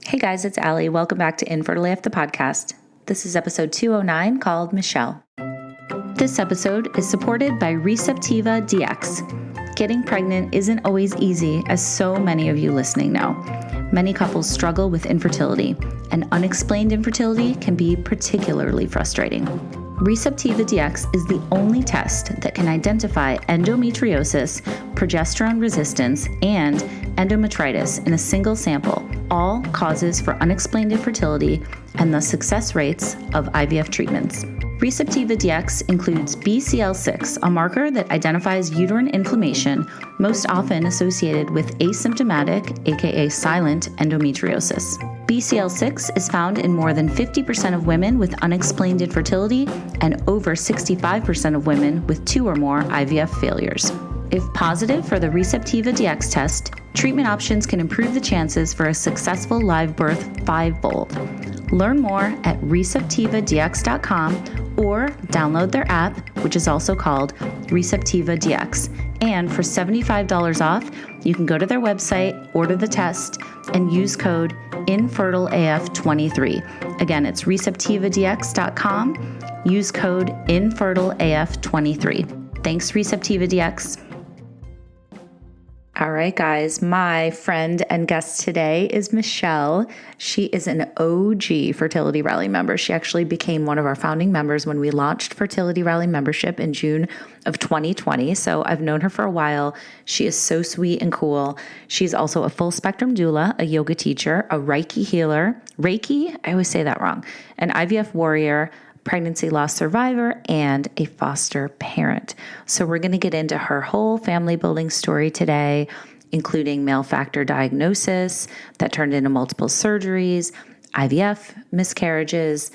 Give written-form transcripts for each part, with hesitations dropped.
Hey guys, it's Allie. Welcome back to Infertile AF, the podcast. This is episode 209 called Michelle. This episode is supported by Receptiva DX. Getting pregnant isn't always easy, as so many of you listening know. Many couples struggle with infertility, and unexplained infertility can be particularly frustrating. Receptiva DX is the only test that can identify endometriosis, progesterone resistance, and endometritis in a single sample, all causes for unexplained infertility and the success rates of IVF treatments. Receptiva DX includes BCL6, a marker that identifies uterine inflammation, most often associated with asymptomatic, aka silent, endometriosis. BCL6 is found in more than 50% of women with unexplained infertility and over 65% of women with 2 or more IVF failures. If positive for the Receptiva DX test, treatment options can improve the chances for a successful live birth 5-fold. Learn more at receptivadx.com or download their app, which is also called Receptiva DX. And for $75 off, you can go to their website, order the test, and use code InfertileAF23. Again, it's receptivadx.com. Use code InfertileAF23. Thanks, Receptiva DX. All right, guys, my friend and guest today is Michelle. She is an OG Fertility Rally member. She actually became one of our founding members when we launched Fertility Rally membership in June of 2020. So I've known her for a while. She is so sweet and cool. She's also a full spectrum doula, a yoga teacher, a reiki healer, I always say that wrong, an IVF warrior, pregnancy loss survivor, and a foster parent. So we're going to get into her whole family building story today, including male factor diagnosis that turned into multiple surgeries, IVF, miscarriages,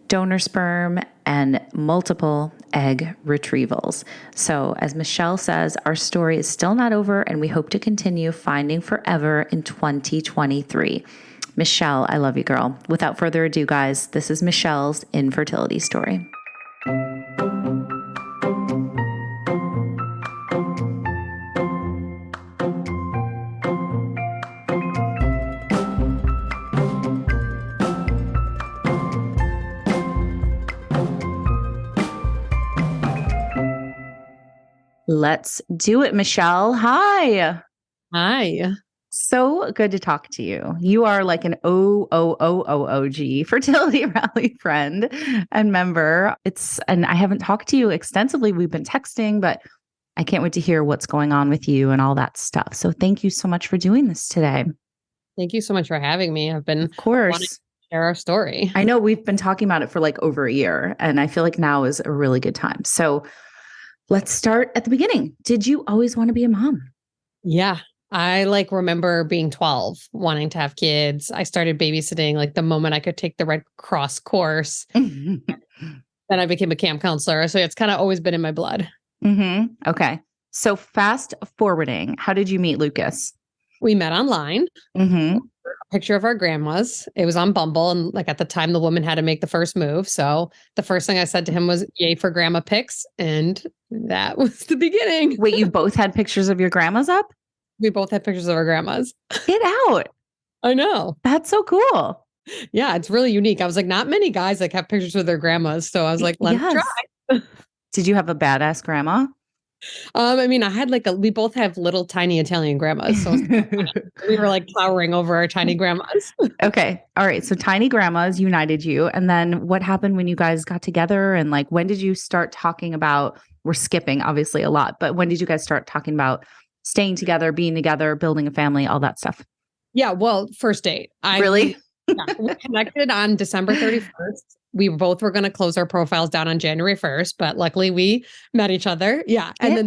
donor sperm, and multiple egg retrievals. So as Michelle says, our story is still not over, and we hope to continue finding forever in 2023. Michelle, I love you, girl. Without further ado, guys, this is Michelle's infertility story. Let's do it, Michelle. Hi. Hi. So good to talk to you. You are like an OG Fertility Rally friend and member. And I haven't talked to you extensively. We've been texting, but I can't wait to hear what's going on with you and all that stuff. So thank you so much for doing this today. Thank you so much for having me. I've been of course wanting to share our story. I know we've been talking about it for like over a year, and I feel like now is a really good time. So let's start at the beginning. Did you always want to be a mom? Yeah. I remember being 12, wanting to have kids. I started babysitting the moment I could take the Red Cross course. Then I became a camp counselor. So it's kind of always been in my blood. Mm-hmm. Okay. So fast forwarding, how did you meet Lucas? We met online. Mm-hmm. A picture of our grandmas. It was on Bumble. And at the time, the woman had to make the first move. So the first thing I said to him was, yay for grandma pics. And that was the beginning. Wait, you both had pictures of your grandmas up? We both had pictures of our grandmas. Get out. I know. That's so cool. Yeah, it's really unique. I was like, not many guys have pictures with their grandmas. So I was like, let's try. Did you have a badass grandma? I mean, I had we both have little tiny Italian grandmas. So we were towering over our tiny grandmas. Okay. All right. So tiny grandmas united you. And then what happened when you guys got together? And when did you start talking about, we're skipping obviously a lot, but when did you guys start talking about staying together, being together, building a family, all that stuff? Yeah. Well, first date. Really? We connected on December 31st. We both were going to close our profiles down on January 1st, but luckily we met each other. Yeah. And then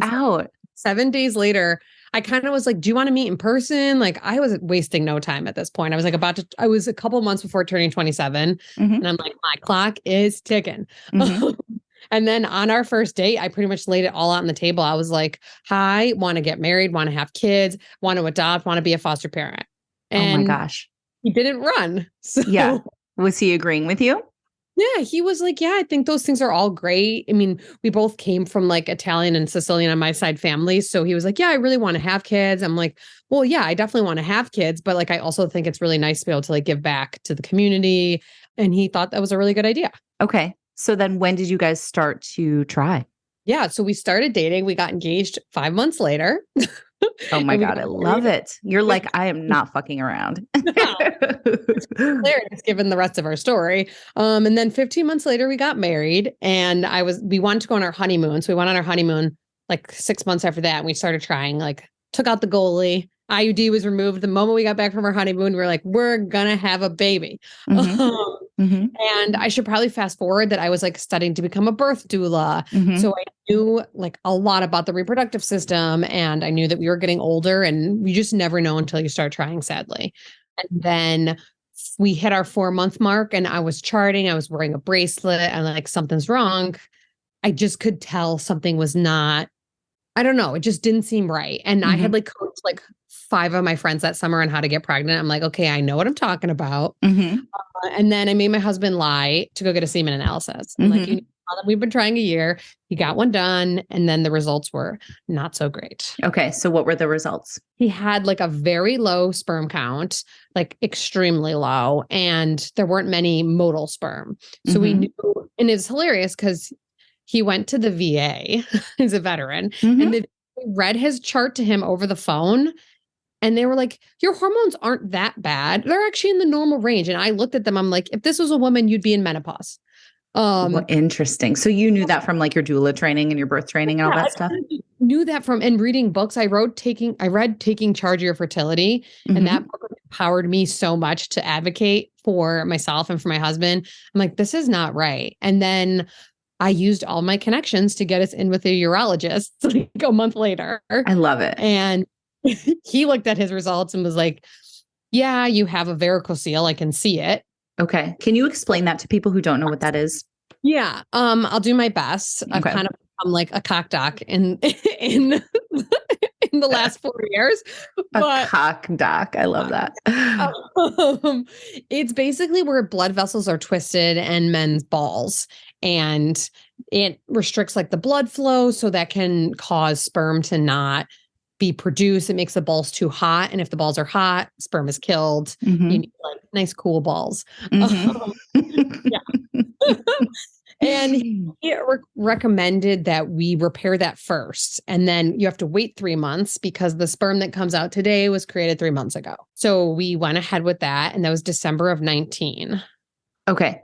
7 days later, I kind of was like, do you want to meet in person? I was wasting no time at this point. I was I was a couple months before turning 27. Mm-hmm. And I'm like, my clock is ticking. Mm-hmm. And then on our first date, I pretty much laid it all out on the table. I was like, hi, want to get married, want to have kids, want to adopt, want to be a foster parent. And oh my gosh. he didn't run. So yeah. Was he agreeing with you? Yeah, he was like, yeah, I think those things are all great. I mean, we both came from like Italian and Sicilian on my side families. So he was like, yeah, I really want to have kids. I'm like, well, yeah, I definitely want to have kids. But like, I also think it's really nice to be able to like give back to the community. And he thought that was a really good idea. Okay. So then when did you guys start to try? Yeah. So we started dating. We got engaged 5 months later. Oh my And we God, got I love married. it. You're like, I am not fucking around. Hilarious given the rest of our story. And then 15 months later, we got married and we wanted to go on our honeymoon. So we went on our honeymoon like 6 months after that. And we started trying, like took out the goalie. IUD was removed. The moment we got back from our honeymoon, we were like, we're going to have a baby. Mhm. Mhm. And I should probably fast forward that I was like studying to become a birth doula. Mhm. So I knew like a lot about the reproductive system and I knew that we were getting older and you just never know until you start trying, sadly. And then we hit our 4-month mark and I was charting, I was wearing a bracelet and like something's wrong. I just could tell something was not, I don't know, it just didn't seem right. And I had Mhm. like coached like 5 of my friends that summer on how to get pregnant. I'm like, okay, I know what I'm talking about. Mhm. And then I made my husband lie to go get a semen analysis. I'm like, you Mhm. know, we've been trying a year. He got one done. And then the results were not so great. Okay. So what were the results? He had like a very low sperm count, like extremely low. And there weren't many motile sperm. So we Mhm. knew, and it's hilarious because he went to the VA, he's a veteran, and Mhm. they read his chart to him over the phone. And they were like, your hormones aren't that bad. They're actually in the normal range. And I looked at them. I'm like, if this was a woman, you'd be in menopause. Well, interesting. So you knew that from like your doula training and your birth training and all Yeah, that I stuff? knew that from and reading books. I read Taking Charge of Your Fertility. And that Mhm. book empowered me so much to advocate for myself and for my husband. I'm like, this is not right. And then I used all my connections to get us in with a urologist like a month later. I love it. And he looked at his results and was like, yeah, you have a vericocele. I can see it. Okay. Can you explain that to people who don't know what that is? Yeah. I'll do my best. I've Okay. kind of become like a cock doc in in in the last 4 years. A But cock doc. I love that. it's basically where blood vessels are twisted and men's balls. And it restricts like the blood flow. So that can cause sperm to not be produced. It makes the balls too hot. And if the balls are hot, sperm is killed. You Mhm. need like nice, cool balls. Mhm. Yeah. And he recommended that we repair that first. And then you have to wait 3 months because the sperm that comes out today was created 3 months ago. So we went ahead with that. And that was December of 19. Okay.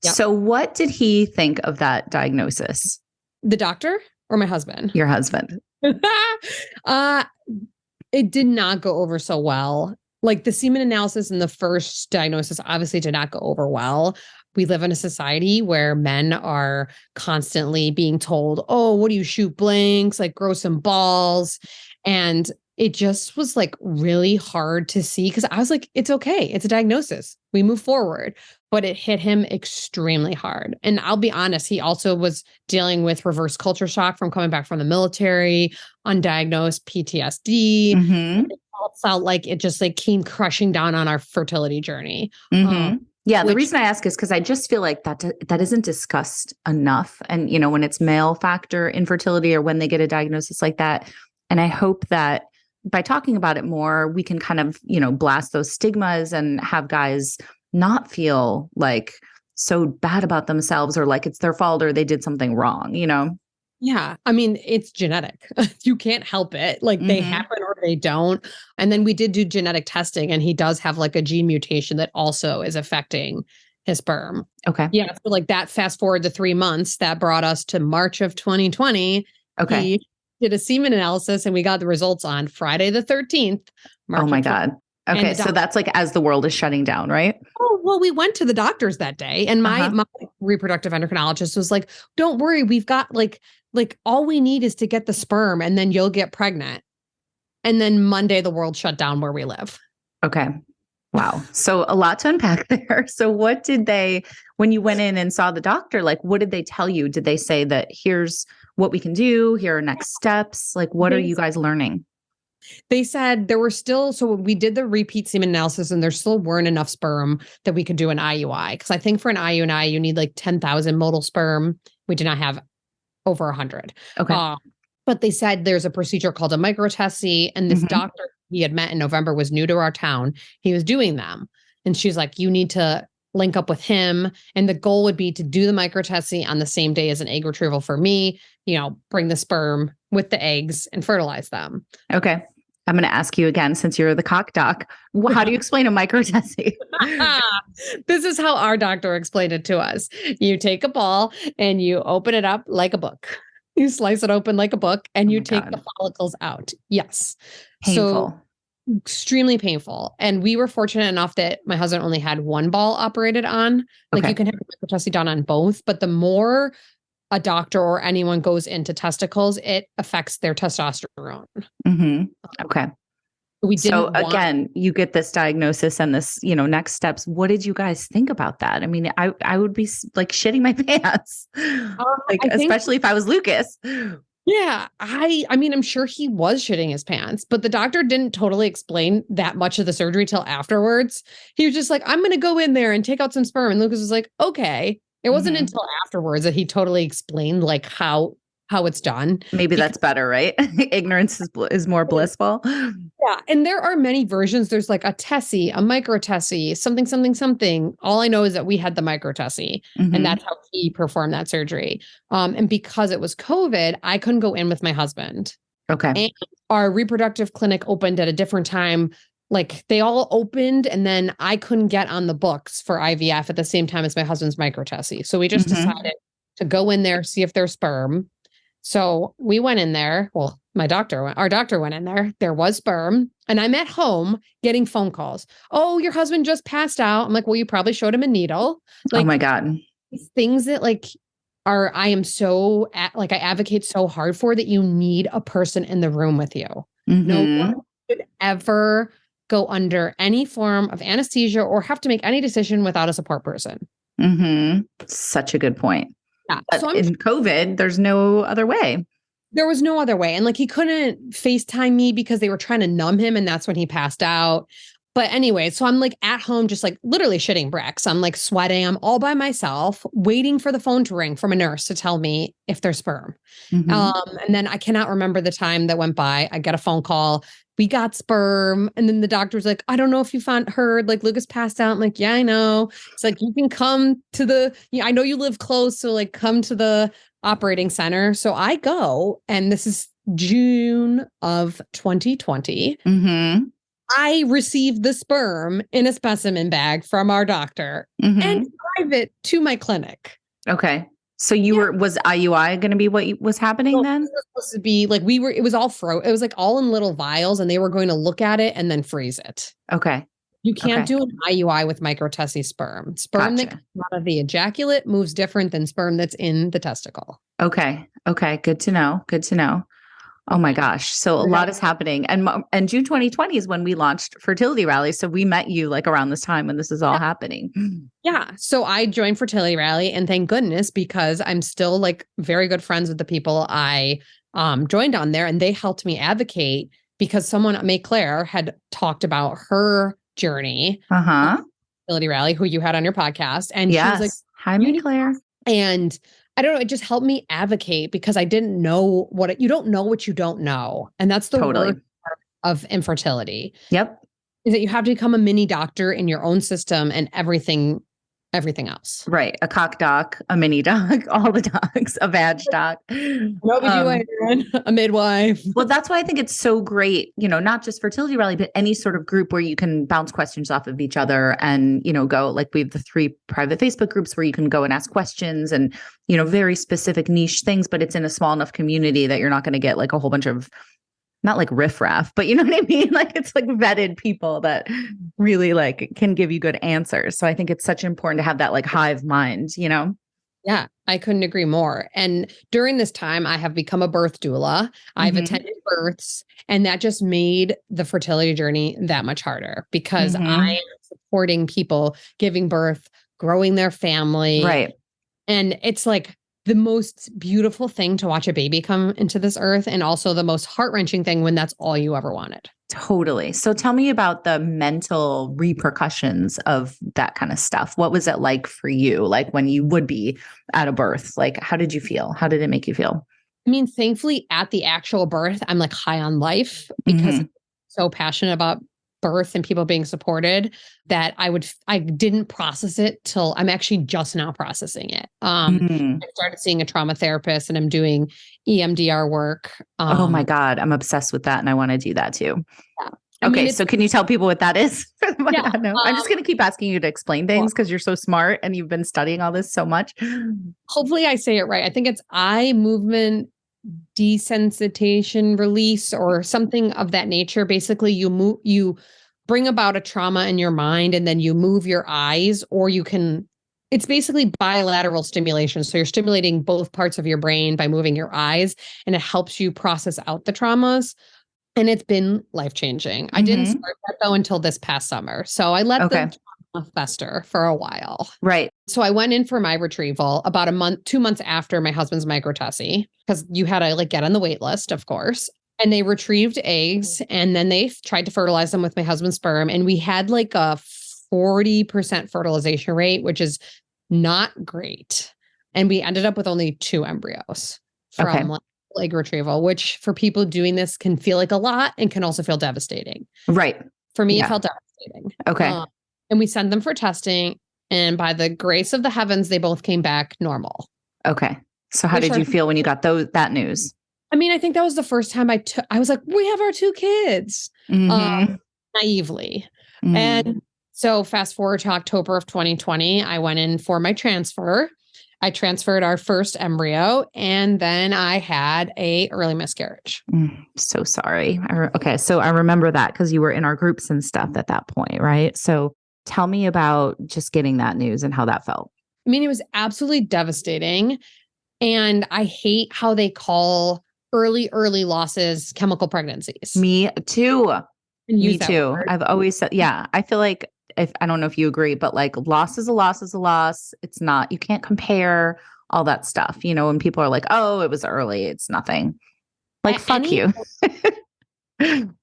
Yep. So what did he think of that diagnosis? The doctor or my husband? Your husband. uh, it did not go over so well. Like the semen analysis and the first diagnosis obviously did not go over well. We live in a society where men are constantly being told, oh, what do you shoot blanks? Like grow some balls. And it just was like really hard to see because I was like, it's okay. It's a diagnosis. We move forward. But it hit him extremely hard. And I'll be honest, he also was dealing with reverse culture shock from coming back from the military, undiagnosed PTSD. Mhm. It all felt like it just like came crushing down on our fertility journey. Mhm. Yeah, the Which reason I ask is because I just feel like that isn't discussed enough. And you know, when it's male factor infertility or when they get a diagnosis like that, and I hope that by talking about it more, we can kind of, you know, blast those stigmas and have guys not feel like so bad about themselves or like it's their fault or they did something wrong, you know? yeah, I mean, it's genetic. You can't help it. Like they Mhm. happen or they don't. And then we did do genetic testing and he does have like a gene mutation that also is affecting his sperm. Okay. Yeah. So like that fast forward to 3 months, that brought us to March of 2020. Okay. He did a semen analysis and we got the results on Friday the 13th, Oh March my of 20. God. And Okay. the So doctor, that's like as the world is shutting down, right? oh, well, we went to the doctors that day and Uh-huh. my reproductive endocrinologist was like, don't worry, we've got like all we need is to get the sperm and then you'll get pregnant. And then Monday, the world shut down where we live. Okay. Wow. So a lot to unpack there. So what did they, when you went in and saw the doctor, like what did they tell you? Did they say that here's what we can do? Here are next steps? Like what are They you guys learning? They said there were still, so we did the repeat semen analysis and there still weren't enough sperm that we could do an IUI. Because I think for an IUI, you need like 10,000 motile sperm. We did not have over 100. Okay. But they said there's a procedure called a microtese. And this doctor he had met in November was new to our town. He was doing them. And she's like, you need to link up with him. And the goal would be to do the microtese on the same day as an egg retrieval for me, bring the sperm with the eggs and fertilize them. Okay. I'm going to ask you again, since you're the cock doc, how do you explain a microtese? This is how our doctor explained it to us. You take a ball and you open it up like a book. You slice it open like a book and you take the follicles out. Yes. Painful. So extremely painful. And we were fortunate enough that my husband only had one ball operated on. Like you can have a microtese done on both, but the more a doctor or anyone goes into testicles, it affects their testosterone. Okay. So again, you get this diagnosis and this, next steps. What did you guys think about that? I mean, I would be like shitting my pants, especially if I was Lucas. Yeah. I mean, I'm sure he was shitting his pants, but the doctor didn't totally explain that much of the surgery till afterwards. He was just like, I'm going to go in there and take out some sperm. And Lucas was like, okay. It wasn't until afterwards that he totally explained like how it's done. Maybe that's better, right? Ignorance is more blissful. Yeah. And there are many versions. There's like a tessie, a microtese, something. All I know is that we had the microtese and that's how he performed that surgery. And because it was COVID, I couldn't go in with my husband. Okay. And our reproductive clinic opened at a different time. Like they all opened and then I couldn't get on the books for IVF at the same time as my husband's microtese. So we just decided to go in there, see if there's sperm. So we went in there. Well, our doctor went in there. There was sperm. And I'm at home getting phone calls. Oh, your husband just passed out. I'm like, well, you probably showed him a needle. Like, oh my God. These things that I advocate so hard for, that you need a person in the room with you. No one should ever go under any form of anesthesia or have to make any decision without a support person. Such a good point. Yeah. But so in COVID, there's no other way. There was no other way. And he couldn't FaceTime me because they were trying to numb him. And that's when he passed out. But anyway, so I'm at home, just literally shitting bricks. I'm sweating. I'm all by myself, waiting for the phone to ring from a nurse to tell me if there's sperm. And then I cannot remember the time that went by. I get a phone call. We got sperm. And then the doctor was like, I don't know if you heard, Lucas passed out. I'm like, yeah, I know. It's you can come to I know you live close. So come to the operating center. So I go, and this is June of 2020. I received the sperm in a specimen bag from our doctor and drive it to my clinic. Okay. So was IUI going to be what was happening then? It was supposed to be it was all it was all in little vials, and they were going to look at it and then freeze it. Okay. You can't do an IUI with microtese sperm. Sperm that comes out of the ejaculate moves different than sperm that's in the testicle. Okay. Okay. Good to know. Oh my gosh. So a lot is happening. And June 2020 is when we launched Fertility Rally. So we met you around this time when this is all happening. Yeah. So I joined Fertility Rally, and thank goodness, because I'm still very good friends with the people I joined on there, and they helped me advocate because someone, May Claire, had talked about her journey. Fertility Rally, who you had on your podcast. And she was like, hi, May Claire. And I don't know. It just helped me advocate because I didn't know you don't know what you don't know. And that's the word of infertility. Yep. Is that you have to become a mini doctor in your own system and everything else. Right. A cock doc, a mini doc, all the docs, a vag doc. A midwife. Well, that's why I think it's so great, not just Fertility Rally, but any sort of group where you can bounce questions off of each other and, go we have the 3 private Facebook groups where you can go and ask questions and, very specific niche things, but it's in a small enough community that you're not going to get a whole bunch of, not riffraff, but you know what I mean? It's vetted people that really can give you good answers. So I think it's such important to have that hive mind, Yeah, I couldn't agree more. And during this time, I have become a birth doula. I've attended births, and that just made the fertility journey that much harder because I am supporting people giving birth, growing their family. Right. And it's the most beautiful thing to watch a baby come into this earth, and also the most heart-wrenching thing when that's all you ever wanted. Totally. So tell me about the mental repercussions of that kind of stuff. What was it like for you? Like when you would be at a birth, like how did you feel? How did it make you feel? I mean, thankfully at the actual birth, I'm like high on life because I'm so passionate about birth and people being supported that I didn't process it till I'm actually just now processing it. I started seeing a trauma therapist and I'm doing EMDR work. Oh my God. I'm obsessed with that. And I want to do that too. Yeah. Okay. So can you tell people what that is? Yeah, I'm just going to keep asking you to explain things because you're so smart and you've been studying all this so much. Hopefully I say it right. I think it's eye movement desensitization release or something of that nature. Basically, you bring about a trauma in your mind and then you move your eyes, or it's basically bilateral stimulation. So you're stimulating both parts of your brain by moving your eyes, and it helps you process out the traumas. And it's been life-changing. I didn't start that though until this past summer. So I let the trauma fester for a while. Right. So I went in for my retrieval about 2 months after my husband's microtese, because you had to like get on the wait list, of course. And they retrieved eggs and then they tried to fertilize them with my husband's sperm. And we had like a 40% fertilization rate, which is not great. And we ended up with only 2 embryos from egg retrieval, which for people doing this can feel like a lot and can also feel devastating. Right. For me, it felt devastating. Okay. And we sent them for testing. And by the grace of the heavens, they both came back normal. Okay. So how did you feel when you got that news? I mean, I think that was the first time I was like, we have our 2 kids, naively. And so fast forward to October of 2020, I went in for my transfer. I transferred our first embryo, and then I had a early miscarriage. So sorry. Okay. So I remember that because you were in our groups and stuff at that point, right? So tell me about just getting that news and how that felt. I mean, it was absolutely devastating. And I hate how they call early losses chemical pregnancies. Me too. Me too. Word. I've always said, I feel like I don't know if you agree, but like loss is a loss is a loss. It's not, you can't compare all that stuff. You know, when people are like, oh, it was early, it's nothing. Like, fuck you. And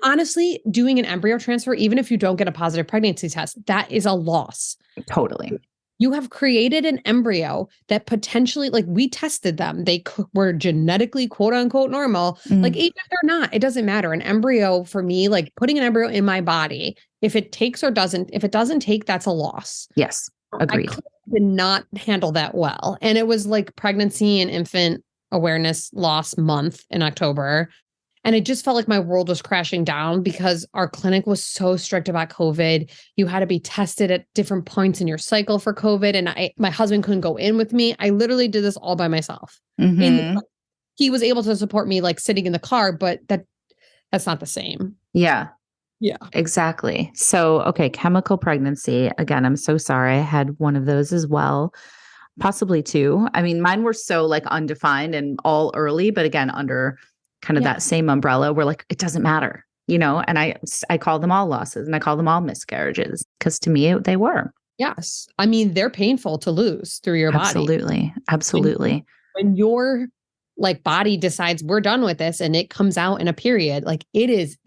honestly, doing an embryo transfer, even if you don't get a positive pregnancy test, that is a loss. Totally. You have created an embryo that potentially, like we tested them. They were genetically quote unquote normal. Like even if they're not, it doesn't matter. An embryo for me, like putting an embryo in my body, if it takes or doesn't, if it doesn't take, that's a loss. Yes. Agreed. I did not handle that well. And it was like pregnancy and infant awareness loss month in October. And it just felt like my world was crashing down because our clinic was so strict about COVID. You had to be tested at different points in your cycle for COVID. And my husband couldn't go in with me. I literally did this all by myself. He was able to support me like sitting in the car, but that's not the same. Yeah. Yeah, exactly. So, okay. Chemical pregnancy. Again, I'm so sorry. I had one of those as well. Possibly 2. I mean, mine were so like undefined and all early, but again, under kind of that same umbrella where like, it doesn't matter, you know, and I call them all losses and I call them all miscarriages because to me, they were. Yes. I mean, they're painful to lose through your body. Absolutely. When your like body decides we're done with this and it comes out in a period, like it is,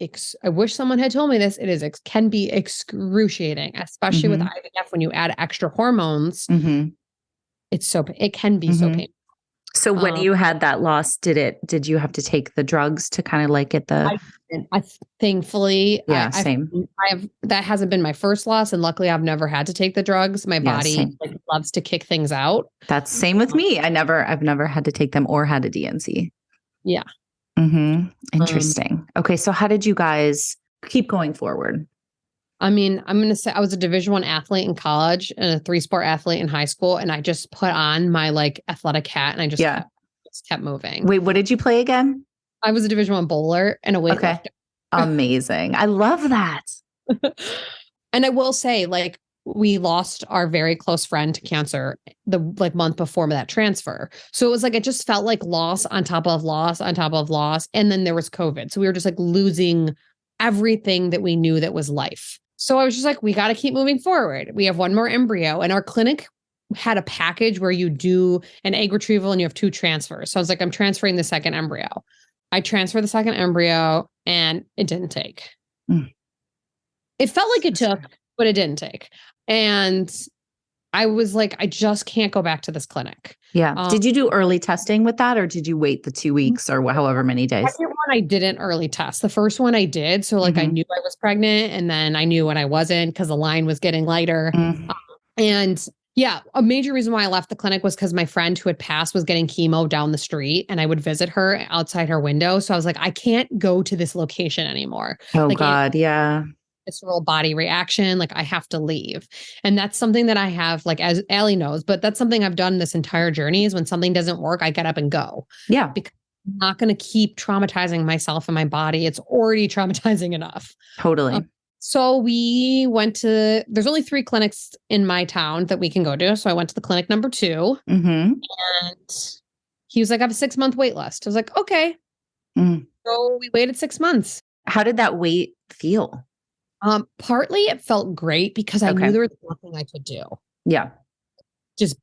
I wish someone had told me this. It is, can be excruciating, especially with IVF when you add extra hormones. It can be so painful. So when you had that loss, did you have to take the drugs to kind of like get the? I thankfully, same. That hasn't been my first loss. And luckily I've never had to take the drugs. My body like, loves to kick things out. That's same with me. I've never had to take them or had a DNC. Yeah. Interesting. Okay. So how did you guys keep going forward? I mean, I'm going to say I was a Division I athlete in college and a 3-sport athlete in high school. And I just put on my like athletic hat and I just kept moving. Wait, what did you play again? I was a Division I bowler and a weightlifter. Amazing. I love that. And I will say, like, we lost our very close friend to cancer the like month before that transfer. So it was like, it just felt like loss on top of loss on top of loss. And then there was COVID. So we were just like losing everything that we knew that was life. So I was just like, we got to keep moving forward. We have one more embryo and our clinic had a package where you do an egg retrieval and you have 2 transfers. So I was like, I'm transferring the second embryo. I transferred the second embryo and it didn't take. It felt like it took, but it didn't take. And I was like, I just can't go back to this clinic. Yeah. Did you do early testing with that, or did you wait the 2 weeks or however many days? The second one I didn't early test. The first one I did. So like I knew I was pregnant, and then I knew when I wasn't because the line was getting lighter. And yeah, a major reason why I left the clinic was because my friend who had passed was getting chemo down the street, and I would visit her outside her window. So I was like, I can't go to this location anymore. Oh like, God. Yeah. Visceral body reaction. Like I have to leave. And that's something that I have, like, as Allie knows, but that's something I've done this entire journey is when something doesn't work, I get up and go. Yeah. Because I'm not going to keep traumatizing myself and my body. It's already traumatizing enough. Totally. So we went to, there's only 3 clinics in my town that we can go to. So I went to the clinic number 2 and he was like, I have a 6-month wait list. I was like, okay. So we waited 6 months. How did that wait feel? Partly it felt great because I knew there was nothing I could do. Yeah. Just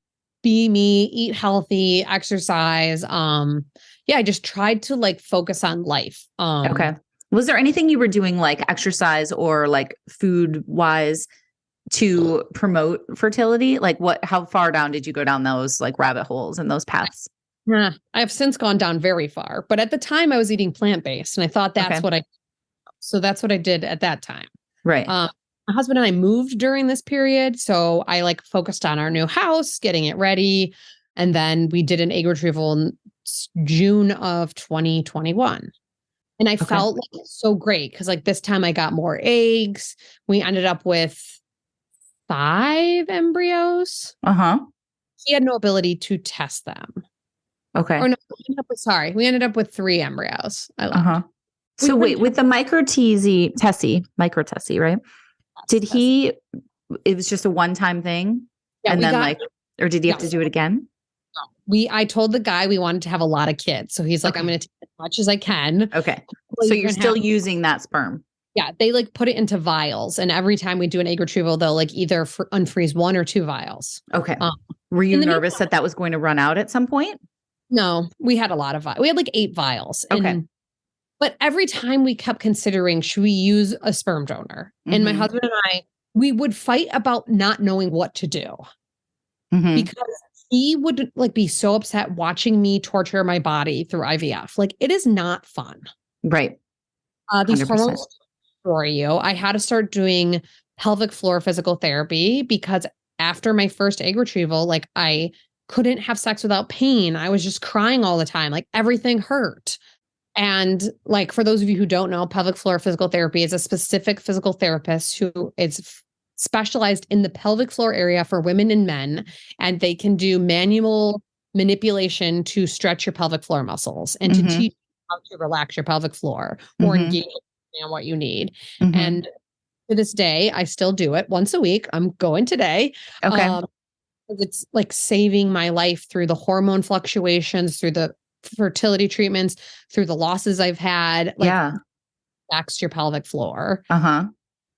be me, eat healthy, exercise. I just tried to like focus on life. Okay. Was there anything you were doing like exercise or like food wise to promote fertility? Like how far down did you go down those like rabbit holes and those paths? I have since gone down very far, but at the time I was eating plant-based and I thought that's so that's what I did at that time. Right. My husband and I moved during this period. So I like focused on our new house, getting it ready. And then we did an egg retrieval in June of 2021. And I felt like so great because like this time I got more eggs. We ended up with 5 embryos. He had no ability to test them. Okay. Or no, we ended up with 3 embryos. I lied. So wait, with the microtese, right? Did he, it was just a one-time thing? Yeah, and then or did he have to do it again? I told the guy we wanted to have a lot of kids. So he's like, I'm going to take as much as I can. Okay. So you're still using that sperm? Yeah. They like put it into vials. And every time we do an egg retrieval, they'll like either unfreeze 1 or 2 vials. Okay. Were you nervous that was going to run out at some point? No, we had a lot of vials. We had like 8 vials. But every time we kept considering, should we use a sperm donor? And my husband and I, we would fight about not knowing what to do because he would like be so upset watching me torture my body through IVF. Like it is not fun. Right. These hormones destroy you. I had to start doing pelvic floor physical therapy because after my first egg retrieval, like I couldn't have sex without pain. I was just crying all the time. Like everything hurt. And like, for those of you who don't know, pelvic floor physical therapy is a specific physical therapist who is specialized in the pelvic floor area for women and men. And they can do manual manipulation to stretch your pelvic floor muscles and to teach you how to relax your pelvic floor or engage in what you need. And to this day, I still do it once a week. I'm going today. Okay. It's like saving my life through the hormone fluctuations, through the fertility treatments, through the losses I've had, like backs to your pelvic floor.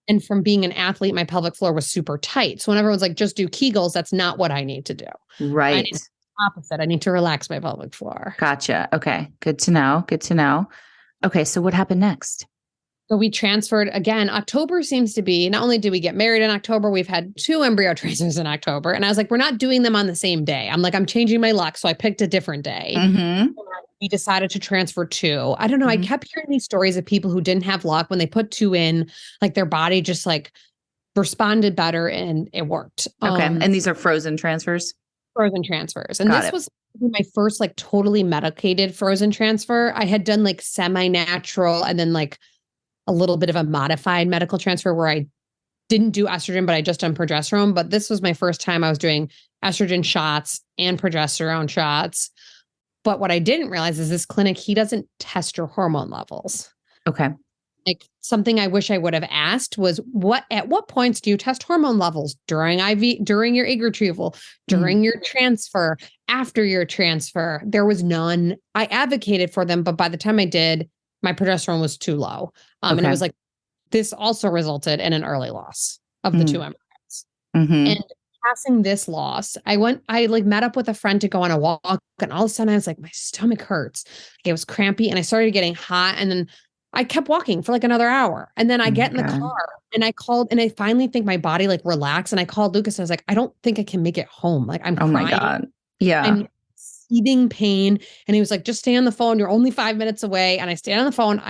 And from being an athlete, my pelvic floor was super tight. So when everyone's like, just do Kegels, that's not what I need to do. Right. I need opposite. I need to relax my pelvic floor. Gotcha. Okay. Good to know. Good to know. Okay. So what happened next? So we transferred again. October seems to be, not only did we get married in October, we've had 2 embryo transfers in October. And I was like, we're not doing them on the same day. I'm like, I'm changing my luck. So I picked a different day. We decided to transfer 2. I don't know. I kept hearing these stories of people who didn't have luck when they put 2 in, like their body just like responded better and it worked. Okay. And these are frozen transfers? Frozen transfers. And this was my first like totally medicated frozen transfer. I had done like semi-natural and then like a little bit of a modified medical transfer where I didn't do estrogen, but I just done progesterone. But this was my first time I was doing estrogen shots and progesterone shots. But what I didn't realize is this clinic, he doesn't test your hormone levels. Okay. Like something I wish I would have asked was at what points do you test hormone levels during your egg retrieval, during your transfer, after your transfer? There was none. I advocated for them, but by the time I did, my progesterone was too low. And it was like, this also resulted in an early loss of the 2 embryos. And passing this loss, I like met up with a friend to go on a walk, and all of a sudden I was like, my stomach hurts. It was crampy and I started getting hot, and then I kept walking for like another hour. And then I get in the car and I called, and I finally think my body like relaxed, and I called Lucas. And I was like, I don't think I can make it home. Like I'm Oh my crying. God. Yeah. I'm seething pain. And he was like, just stay on the phone. You're only 5 minutes away. And I stayed on the phone.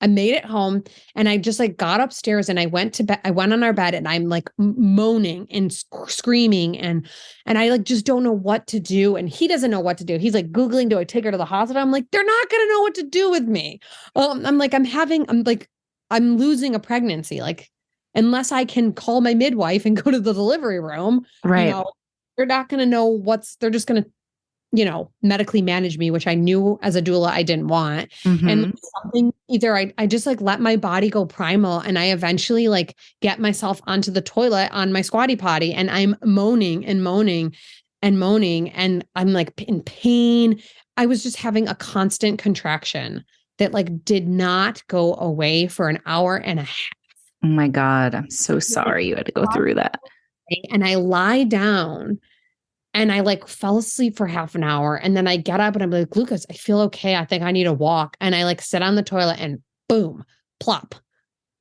I made it home, and I just like got upstairs and I went to bed. I went on our bed and I'm like moaning and screaming and I like just don't know what to do. And he doesn't know what to do. He's like Googling, do I take her to the hospital? I'm like, they're not going to know what to do with me. I'm like, I'm losing a pregnancy. Like, unless I can call my midwife and go to the delivery room, Right. they're not going to know they're just going to, medically manage me, which I knew as a doula I didn't want. And something either I just like let my body go primal, and I eventually like get myself onto the toilet on my squatty potty, and I'm moaning and moaning and moaning, and I'm like in pain. I was just having a constant contraction that like did not go away for an hour and a half. Oh my God. I'm so sorry you had to go through that. And I lie down and I like fell asleep for half an hour, and then I get up and I'm like, Lucas, I feel okay. I think I need a walk. And I like sit on the toilet, and boom, plop,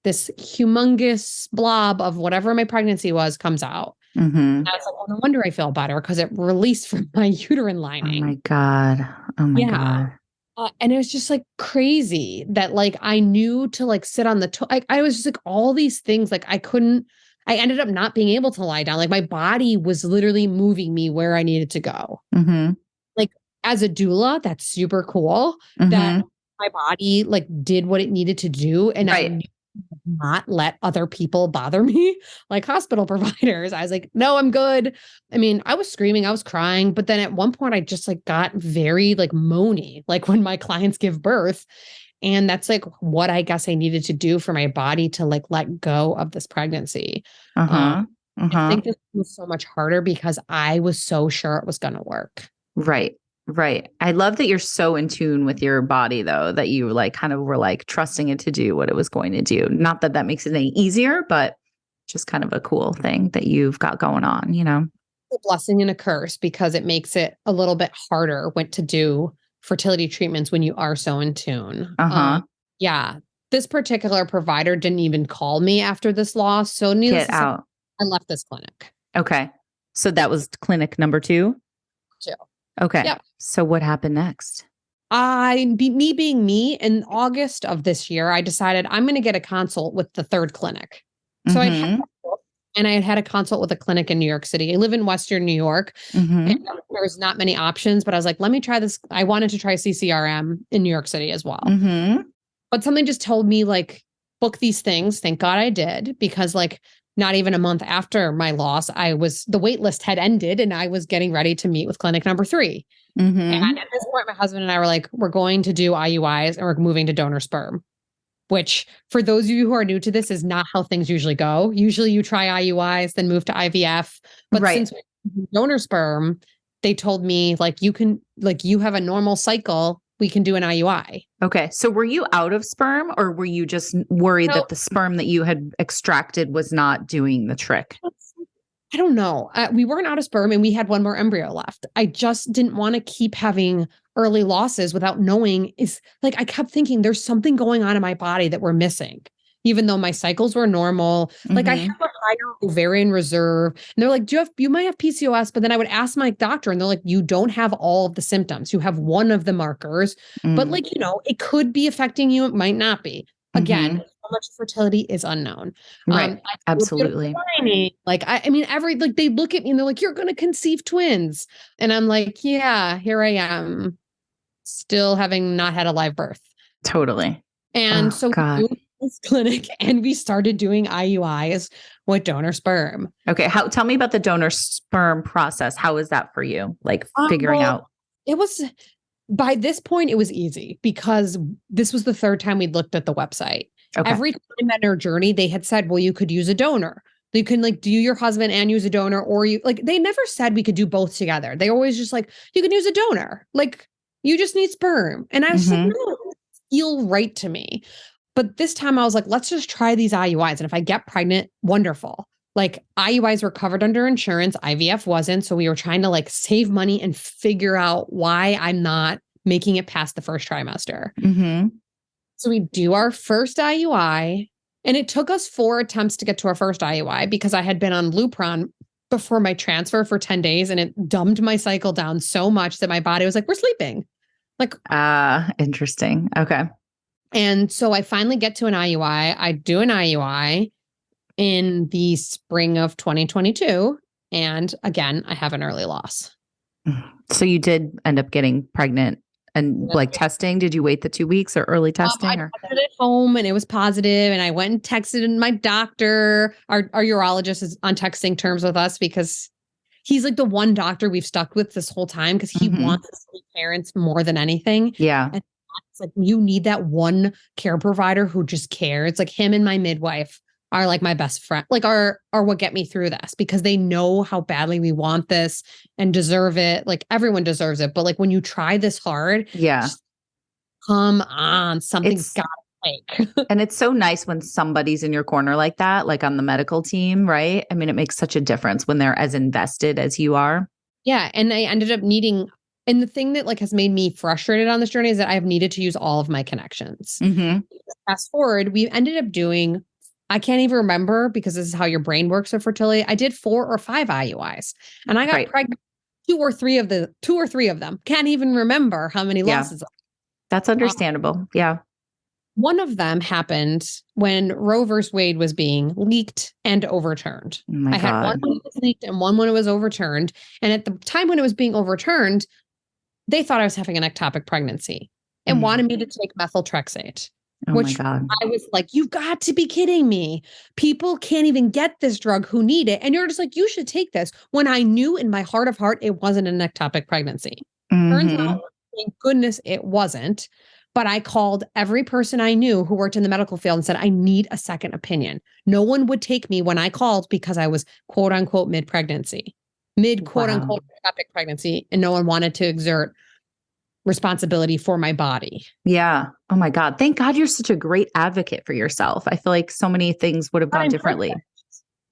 this humongous blob of whatever my pregnancy was comes out. And I was like, oh, no wonder I feel better, because it released from my uterine lining. Oh my God. Oh my God. And it was just like crazy that like I knew to like sit on the I was just like all these things, like I ended up not being able to lie down. Like my body was literally moving me where I needed to go. Like as a doula, that's super cool that my body like did what it needed to do. And I knew not let other people bother me, like hospital providers. I was like, no, I'm good. I mean, I was screaming, I was crying, but then at one point I just like got very like moany, like when my clients give birth. And that's like what I guess I needed to do for my body to like let go of this pregnancy. I think this was so much harder because I was so sure it was going to work. Right. Right. I love that you're so in tune with your body, though, that you like kind of were like trusting it to do what it was going to do. Not that that makes it any easier, but just kind of a cool thing that you've got going on, A blessing and a curse, because it makes it a little bit harder to do fertility treatments when you are so in tune. Yeah. This particular provider didn't even call me after this loss. So needless to say, I left this clinic. Okay. So that was clinic number 2? 2. Okay. Yep. So what happened next? Me being me, in August of this year, I decided I'm going to get a consult with the 3rd clinic. So I had a consult with a clinic in New York City. I live in Western New York. And there's not many options, but I was like, let me try this. I wanted to try CCRM in New York City as well. But something just told me like, book these things. Thank God I did, because like not even a month after my loss, the wait list had ended and I was getting ready to meet with clinic number 3. And at this point, my husband and I were like, we're going to do IUIs and we're moving to donor sperm, which for those of you who are new to this is not how things usually go. Usually you try IUIs, then move to IVF. But since we donor sperm, they told me like, you have a normal cycle, we can do an IUI. Okay. So were you out of sperm, or were you just worried that the sperm that you had extracted was not doing the trick? I don't know. We weren't out of sperm and we had one more embryo left. I just didn't want to keep having early losses without knowing. I kept thinking there's something going on in my body that we're missing, even though my cycles were normal. Like I have a higher ovarian reserve, and they're like, you might have PCOS, but then I would ask my doctor and they're like, you don't have all of the symptoms. You have one of the markers, but like, it could be affecting you. It might not be. Again, how much fertility is unknown. Right. Absolutely. Like, I mean, they look at me and they're like, you're going to conceive twins. And I'm like, yeah, here I am, still having not had a live birth. Totally. And so we moved to this clinic and we started doing IUIs with donor sperm. Okay. Tell me about the donor sperm process. How was that for you? Like figuring out? It was, by this point, it was easy because this was the 3rd time we'd looked at the website. Okay. Every time in our journey, they had said, well, you could use a donor. You can like do your husband and use a donor, or they never said we could do both together. They always just like, you can use a donor. Like you just need sperm. And I was like, no, it feel right to me. But this time I was like, let's just try these IUIs. And if I get pregnant, wonderful. like IUIs were covered under insurance. IVF wasn't. So we were trying to like save money and figure out why I'm not making it past the first trimester. Mm-hmm. So we do our first IUI, and it took us 4 attempts to get to our first IUI because I had been on Lupron before my transfer for 10 days, and it dumbed my cycle down so much that my body was like, we're sleeping. Like, interesting. Okay. and so I finally get to an IUI. I do an IUI in the spring of 2022. And again, I have an early loss. So you did end up getting pregnant and like testing. Did you wait the 2 weeks or early testing? I tested at home and it was positive, and I went and texted my doctor. Our urologist is on texting terms with us because he's like the one doctor we've stuck with this whole time because he wants us to be parents more than anything. Yeah. And it's like, you need that one care provider who just cares. It's like him and my midwife are like my best friend, like are what get me through this because they know how badly we want this and deserve it. Like everyone deserves it. But like when you try this hard, come on, something's got to take. And it's so nice when somebody's in your corner like that, like on the medical team, right? I mean, it makes such a difference when they're as invested as you are. Yeah. And I ended up needing, and the thing that like has made me frustrated on this journey is that I've needed to use all of my connections. Fast forward, we ended up doing, I can't even remember because this is how your brain works with fertility. I did 4 or 5 IUIs and I got pregnant 2 or 3 of them. Can't even remember how many losses. That's understandable. Yeah. One of them happened when Roe versus Wade was being leaked and overturned. Oh I had one when it was leaked and one when it was overturned. And at the time when it was being overturned, they thought I was having an ectopic pregnancy and wanted me to take methotrexate. Which I was like, you've got to be kidding me. People can't even get this drug who need it. And you're just like, you should take this. When I knew in my heart of heart, it wasn't an ectopic pregnancy. Turns out, thank goodness it wasn't. But I called every person I knew who worked in the medical field and said, I need a second opinion. No one would take me when I called because I was quote unquote mid-pregnancy, quote unquote ectopic pregnancy. And no one wanted to exert responsibility for my body. Yeah. Oh my God. Thank God you're such a great advocate for yourself. I feel like so many things would have gone differently.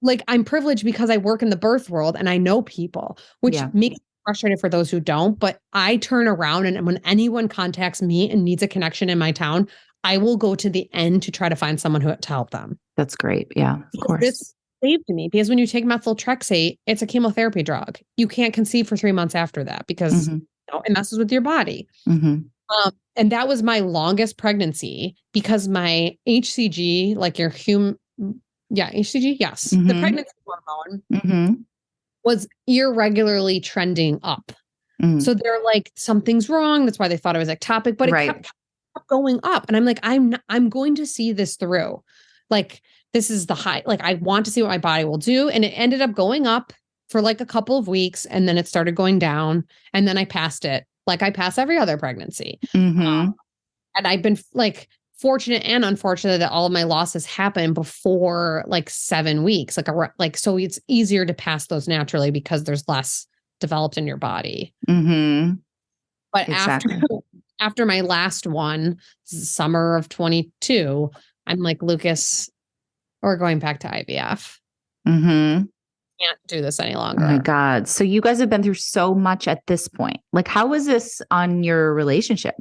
Like I'm privileged because I work in the birth world and I know people, which makes me frustrated for those who don't. But I turn around and when anyone contacts me and needs a connection in my town, I will go to the end to try to find someone to help them. That's great. Yeah, of course. This saved me because when you take methotrexate, it's a chemotherapy drug. You can't conceive for 3 months after that because it messes with your body. And that was my longest pregnancy because my HCG, like your HCG, yes. The pregnancy hormone was irregularly trending up. So they're like, something's wrong. That's why they thought it was ectopic, but it kept going up. And I'm like, I'm going to see this through. Like, this is the high, like, I want to see what my body will do. And it ended up going up for like a couple of weeks. And then it started going down. And then I passed it. Like I pass every other pregnancy. And I've been like fortunate and unfortunate that all of my losses happen before like 7 weeks. So it's easier to pass those naturally because there's less developed in your body. But after my last one, summer of 22, I'm like, Lucas, we're going back to IVF. Can't do this any longer. Oh my God. So you guys have been through so much at this point. Like, how was this on your relationship?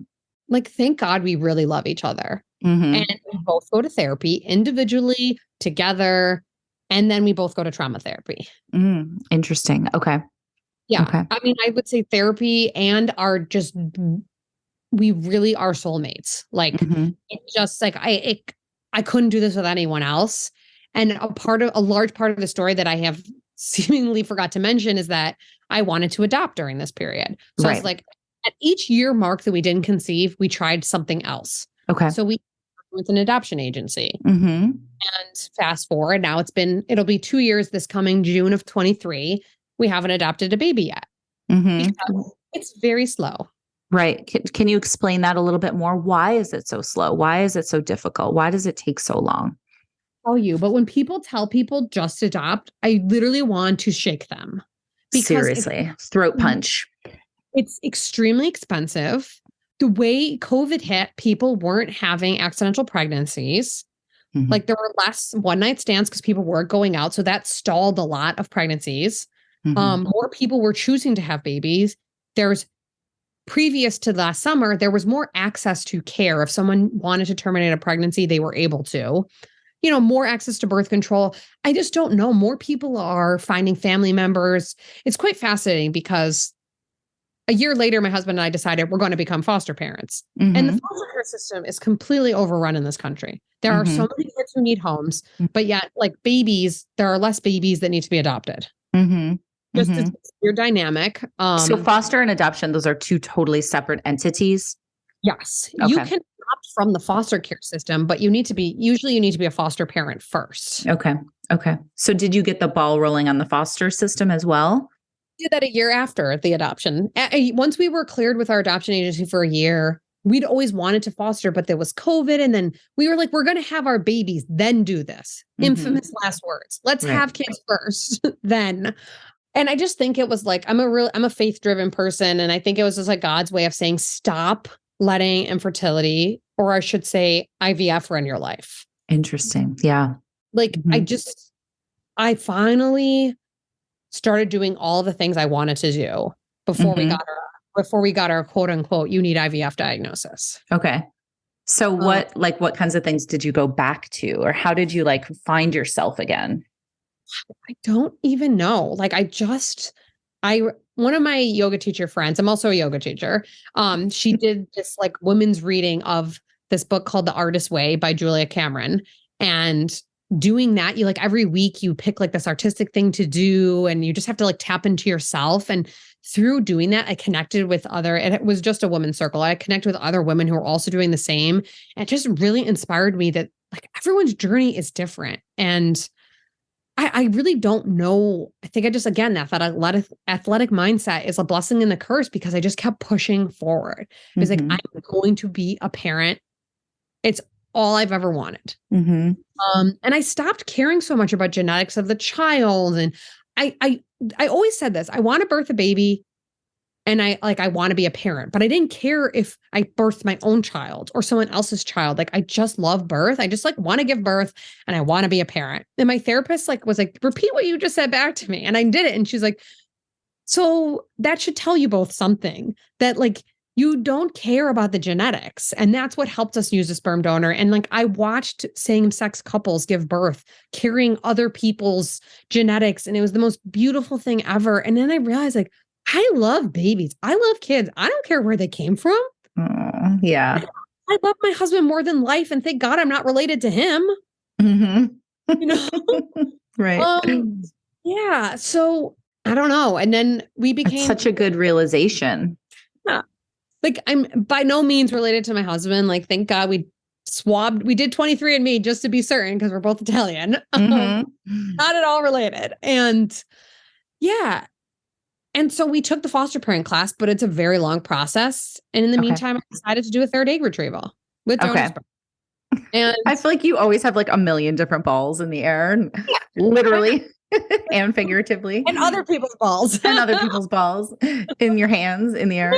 Like, thank God we really love each other. And we both go to therapy individually, together, and then we both go to trauma therapy. Interesting. Okay. Yeah. Okay. I mean, I would say therapy and we really are soulmates. Like, it's just like, I couldn't do this with anyone else. And a large part of the story that I have seemingly forgot to mention is that I wanted to adopt during this period. So it's like at each year mark that we didn't conceive, we tried something else. Okay. So we worked with an adoption agency and fast forward. Now it'll be 2 years this coming June of 23. We haven't adopted a baby yet. Because it's very slow. Right. Can you explain that a little bit more? Why is it so slow? Why is it so difficult? Why does it take so long? But when people tell people just adopt, I literally want to shake them. Seriously, throat punch. It's extremely expensive. The way COVID hit, people weren't having accidental pregnancies. Mm-hmm. Like there were less one night stands because people weren't going out. So that stalled a lot of pregnancies. Mm-hmm. More people were choosing to have babies. Previous to last summer, there was more access to care. If someone wanted to terminate a pregnancy, they were able to. More access to birth control. I just don't know. More people are finding family members. It's quite fascinating because a year later, my husband and I decided we're going to become foster parents. Mm-hmm. And the foster care system is completely overrun in this country. There are so many kids who need homes, but yet like babies, there are less babies that need to be adopted. Mm-hmm. Just as your dynamic. So foster and adoption, those are two totally separate entities. Yes. Okay. You can opt from the foster care system, but you need to be a foster parent first. Okay. So did you get the ball rolling on the foster system as well? Did that a year after the adoption. Once we were cleared with our adoption agency for a year, we'd always wanted to foster, but there was COVID. And then we were like, we're going to have our babies, then do this. Infamous last words. Let's have kids first, then. And I just think it was like, I'm a faith-driven person. And I think it was just like God's way of saying, stop letting infertility, or I should say IVF, run your life. Interesting. Yeah. Like I finally started doing all the things I wanted to do before we got our quote unquote, you need IVF diagnosis. Okay. So what kinds of things did you go back to, or how did you find yourself again? I don't even know. One of my yoga teacher friends, I'm also a yoga teacher. She did this women's reading of this book called The Artist's Way by Julia Cameron. And doing that, you every week you pick this artistic thing to do, and you just have to tap into yourself. And through doing that, I connected with and it was just a women's circle. I connected with other women who are also doing the same. And it just really inspired me that everyone's journey is different. And I really don't know. I think that athletic mindset is a blessing and a curse, because I just kept pushing forward. It was I'm going to be a parent. It's all I've ever wanted. And I stopped caring so much about genetics of the child. And I always said this, I want to birth a baby, and I want to be a parent, but I didn't care if I birthed my own child or someone else's child. I just love birth. I just want to give birth, and I want to be a parent. And my therapist was repeat what you just said back to me. And I did it. And she's like, so that should tell you both something, that you don't care about the genetics. And that's what helped us use a sperm donor. And I watched same-sex couples give birth, carrying other people's genetics. And it was the most beautiful thing ever. And then I realized I love babies. I love kids. I don't care where they came from. Yeah. I love my husband more than life. And thank God I'm not related to him. Right. Yeah. So I don't know. And then we became such a good realization. Yeah. I'm by no means related to my husband. Thank God we did 23andMe just to be certain, because we're both Italian. Not at all related. And yeah. And so we took the foster parent class, but it's a very long process. And in the meantime, I decided to do a third egg retrieval with donor sperm. And I feel like you always have a million different balls in the air, literally and figuratively. And other people's balls. And other people's balls in your hands, in the air,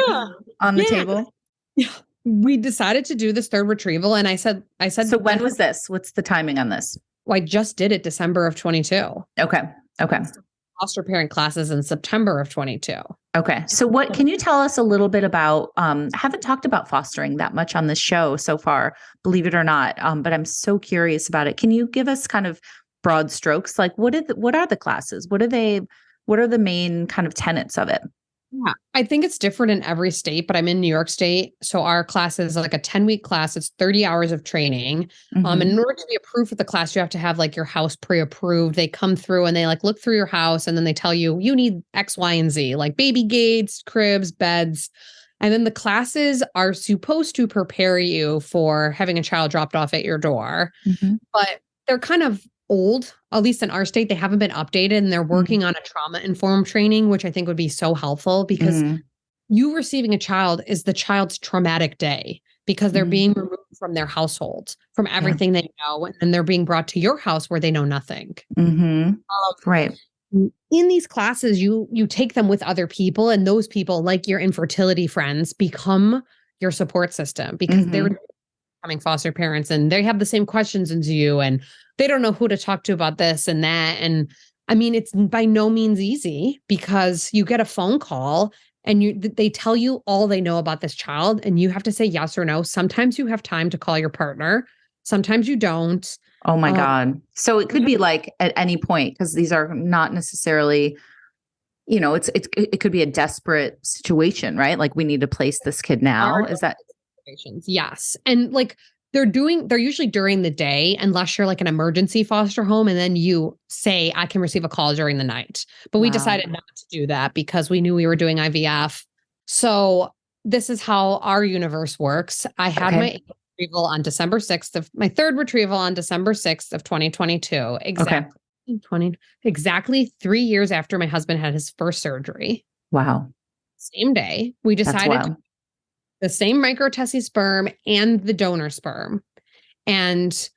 on the table. Yeah. We decided to do this third retrieval. And I said, so when was this? What's the timing on this? Well, I just did it December of 22. Okay. Foster parent classes in September of 22. Okay. So can you tell us a little bit about, I haven't talked about fostering that much on this show so far, believe it or not. But I'm so curious about it. Can you give us kind of broad strokes? What are the classes? What are the main kind of tenets of it? Yeah, I think it's different in every state, but I'm in New York State. So our class is a 10-week class. It's 30 hours of training. And in order to be approved for the class, you have to have your house pre-approved. They come through and they look through your house, and then they tell you need X, Y, and Z, baby gates, cribs, beds. And then the classes are supposed to prepare you for having a child dropped off at your door. But they're kind of old, at least in our state. They haven't been updated, and they're working on a trauma-informed training, which I think would be so helpful, because you receiving a child is the child's traumatic day, because they're being removed from their household, from everything they know, and they're being brought to your house where they know nothing. Right. In these classes, you take them with other people, and those people, like your infertility friends, become your support system, because becoming foster parents, and they have the same questions as you, and they don't know who to talk to about this and that. And I mean, it's by no means easy because you get a phone call and they tell you all they know about this child and you have to say yes or no. Sometimes you have time to call your partner. Sometimes you don't. Oh my God. So it could be like at any point, because these are not necessarily, it could be a desperate situation, right? Like we need to place this kid now. Is that? Yes. And like they're usually during the day, unless you're like an emergency foster home. And then you say, I can receive a call during the night. But we decided not to do that because we knew we were doing IVF. So this is how our universe works. I had my retrieval on December 6th my third retrieval on December 6th of 2022. Exactly 3 years after my husband had his first surgery. Wow. Same day, we decided the same microtese sperm and the donor sperm. And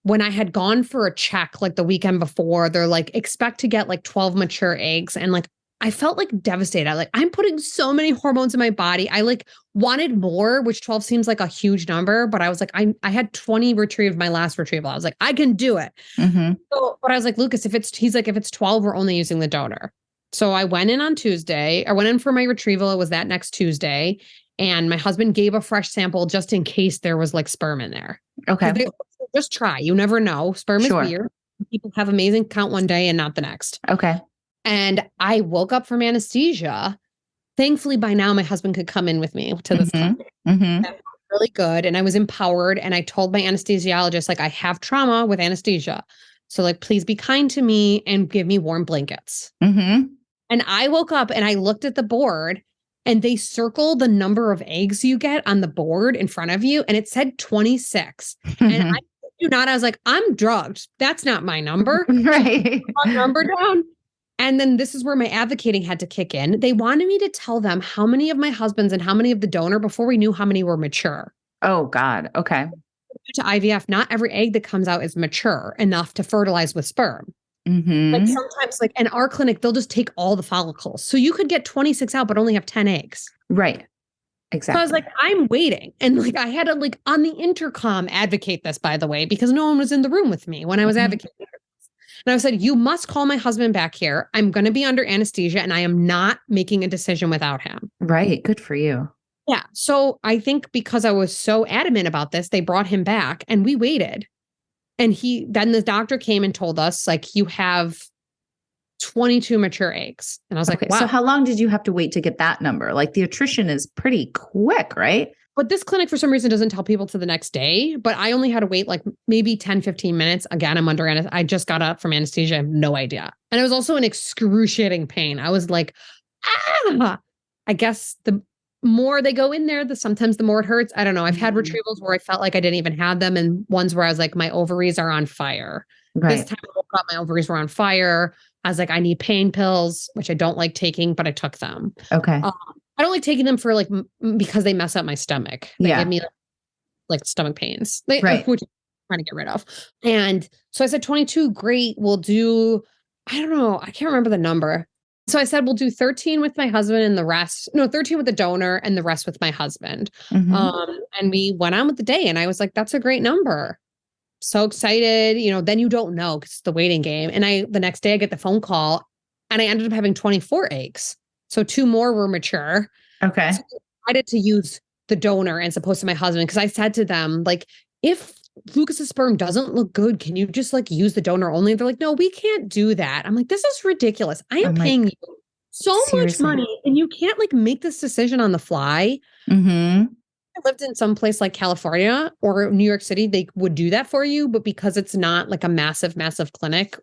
when I had gone for a check, like the weekend before, they're like, expect to get like 12 mature eggs. And like, I felt like devastated. Like I'm putting so many hormones in my body. I like wanted more, which 12 seems like a huge number, but I was like, I had 20 retrieved my last retrieval. I was like, I can do it. Mm-hmm. So, but I was like, Lucas, if it's 12, we're only using the donor. So I went in on Tuesday. I went in for my retrieval. It was that next Tuesday. And my husband gave a fresh sample just in case there was like sperm in there. Okay. Just try. You never know. Sperm is weird. People have amazing count one day and not the next. Okay. And I woke up from anesthesia. Thankfully, by now, my husband could come in with me to this clinic. Mm-hmm. That was really good. And I was empowered. And I told my anesthesiologist, like, I have trauma with anesthesia. So like, please be kind to me and give me warm blankets. Mm-hmm. And I woke up and I looked at the board and they circle the number of eggs you get on the board in front of you. And it said 26. And I was like, I'm drugged. That's not my number. Right. My number down. And then this is where my advocating had to kick in. They wanted me to tell them how many of my husbands and how many of the donor before we knew how many were mature. Oh God. Okay. To IVF, not every egg that comes out is mature enough to fertilize with sperm. Mm-hmm. Like sometimes, like in our clinic, they'll just take all the follicles. So you could get 26 out, but only have 10 eggs. Right. Exactly. So I was like, I'm waiting. And like, I had to like on the intercom advocate this, by the way, because no one was in the room with me when I was advocating. And I said, you must call my husband back here. I'm going to be under anesthesia and I am not making a decision without him. Right. Good for you. Yeah. So I think because I was so adamant about this, they brought him back and we waited. And then the doctor came and told us, like, you have 22 mature eggs. And I was like, wow. So how long did you have to wait to get that number? Like the attrition is pretty quick, right? But this clinic, for some reason, doesn't tell people to the next day. But I only had to wait like maybe 10, 15 minutes. Again, I'm under anesthesia. I just got up from anesthesia. I have no idea. And it was also an excruciating pain. I was like, I guess the more they go in there, sometimes the more it hurts. I don't know. I've had retrievals where I felt like I didn't even have them, and ones where I was like, my ovaries are on fire. Right. This time I woke up, my ovaries were on fire. I was like, I need pain pills, which I don't like taking, but I took them. Okay. I don't like taking them for like because they mess up my stomach. They give me like stomach pains, which I'm trying to get rid of. And so I said, 22, great. We'll do, I don't know. I can't remember the number. So I said, we'll do 13 with my husband and 13 with the donor and the rest with my husband. Mm-hmm. And we went on with the day and I was like, that's a great number. So excited, then you don't know because it's the waiting game. And the next day I get the phone call and I ended up having 24 eggs. So 2 more were mature. Okay. So I decided to use the donor as opposed to my husband. Cause I said to them, like, if Lucas's sperm doesn't look good, can you just like use the donor only? They're like, no, we can't do that. I'm like, this is ridiculous. I am paying you so much money and you can't like make this decision on the fly. Mm-hmm. I lived in some place like California or New York City, they would do that for you. But because it's not like a massive, massive clinic,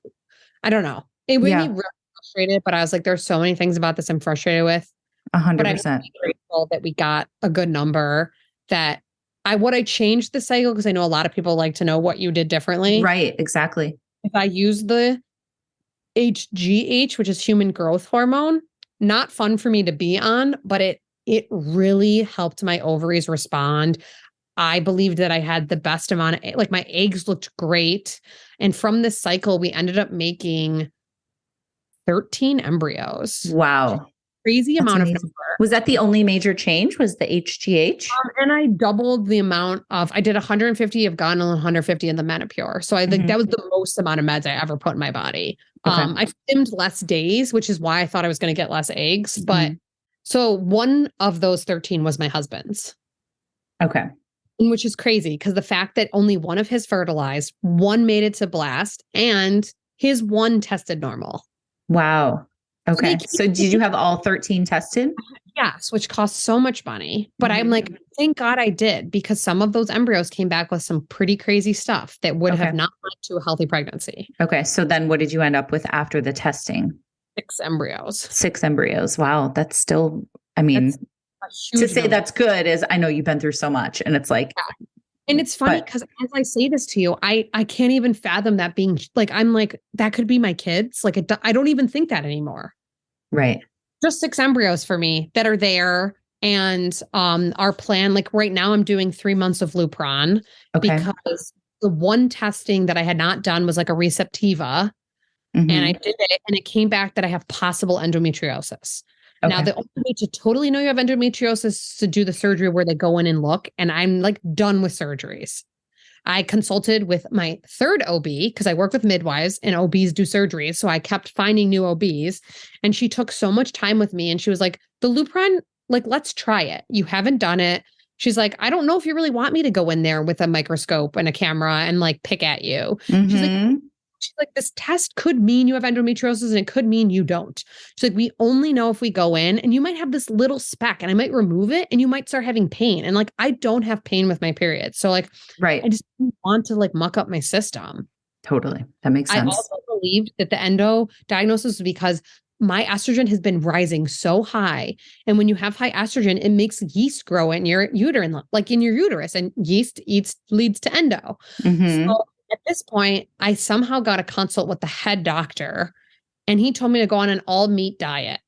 I don't know. It made me really frustrated, but I was like, there's so many things about this I'm frustrated with. 100%. But I'm really grateful that we got a good number. That would I change the cycle? Because I know a lot of people like to know what you did differently. Right, exactly. If I use the HGH, which is human growth hormone, not fun for me to be on, but it really helped my ovaries respond. I believed that I had the best amount of, like my eggs looked great. And from this cycle, we ended up making 13 embryos. Wow. crazy amount of amazing. number. Was that the only major change? Was the HGH? And I doubled the amount of, I did 150 of gun and 150 in the Menopur. So I think that was the most amount of meds I ever put in my body. Okay. I stimmed less days, which is why I thought I was going to get less eggs. But so one of those 13 was my husband's. Okay. Which is crazy because the fact that only one of his fertilized, one made it to blast, and his one tested normal. Wow. Okay. So did you have all 13 tested? Yes, which costs so much money. But I'm like, thank God I did, because some of those embryos came back with some pretty crazy stuff that would have not led to a healthy pregnancy. Okay. So then what did you end up with after the testing? 6 embryos. 6 embryos. Wow. That's still, I mean, to say that's good is, I know you've been through so much, and it's like, and it's funny because as I say this to you, I can't even fathom that being like, I'm like, that could be my kids. Like, I don't even think that anymore. Right. Just 6 embryos for me that are there. And our plan, like right now I'm doing 3 months of Lupron because the one testing that I had not done was like a receptiva. And I did it and it came back that I have possible endometriosis. Now, the only way to totally know you have endometriosis is to do the surgery where they go in and look. And I'm like done with surgeries. I consulted with my third OB because I work with midwives and OBs do surgeries. So I kept finding new OBs, and she took so much time with me, and she was like, the Lupron, like, let's try it. You haven't done it. She's like, I don't know if you really want me to go in there with a microscope and a camera and like pick at you. She's like, this test could mean you have endometriosis and it could mean you don't. She's like, we only know if we go in, and you might have this little speck and I might remove it and you might start having pain. And like, I don't have pain with my period. So like, I just don't want to like muck up my system. Totally. That makes sense. I also believed that the endo diagnosis was because my estrogen has been rising so high. And when you have high estrogen, it makes yeast grow in your uterine, like in your uterus, and yeast leads to endo. So at this point, I somehow got a consult with the head doctor, and he told me to go on an all meat diet.